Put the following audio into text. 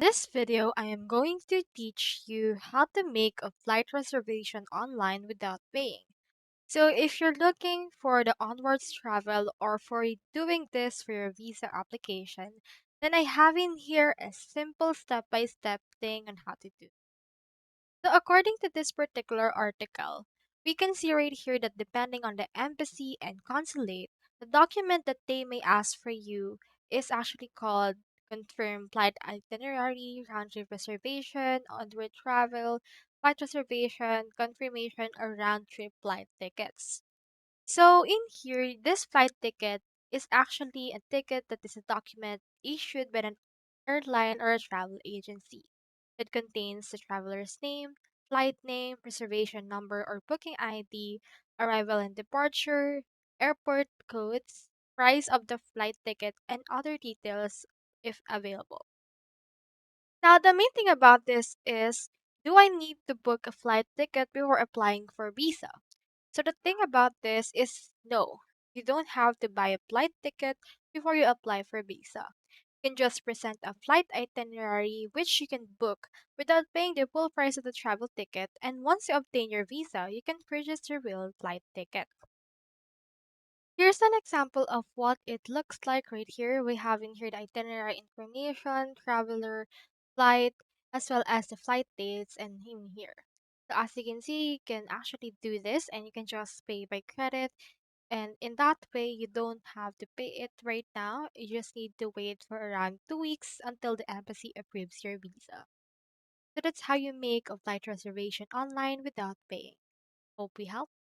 This video, I am going to teach you how to make a flight reservation online without paying. So if you're looking for the onwards travel or for doing this for your visa application, then I have in here a simple step-by-step thing on how to do. So according to this particular article, we can see right here that depending on the embassy and consulate, the document that they may ask for you is actually called confirmed flight itinerary, round trip reservation, onward travel, flight reservation, confirmation, or round trip flight tickets. So in here, this flight ticket is actually a ticket that is a document issued by an airline or a travel agency. It contains the traveler's name, flight name, reservation number or booking ID, arrival and departure, airport codes, price of the flight ticket, and other details if available. Now, the main thing about this is, do I need to book a flight ticket before applying for visa? So the thing about this is no, you don't have to buy a flight ticket before you apply for visa. You can just present a flight itinerary which you can book without paying the full price of the travel ticket, and once you obtain your visa, you can purchase your real flight ticket. Here's an example of what it looks like right here. We have in here the itinerary information, traveler, flight, as well as the flight dates and in here. So as you can see, you can actually do this and you can just pay by credit. And in that way, you don't have to pay it right now. You just need to wait for around 2 weeks until the embassy approves your visa. So that's how you make a flight reservation online without paying. Hope we helped.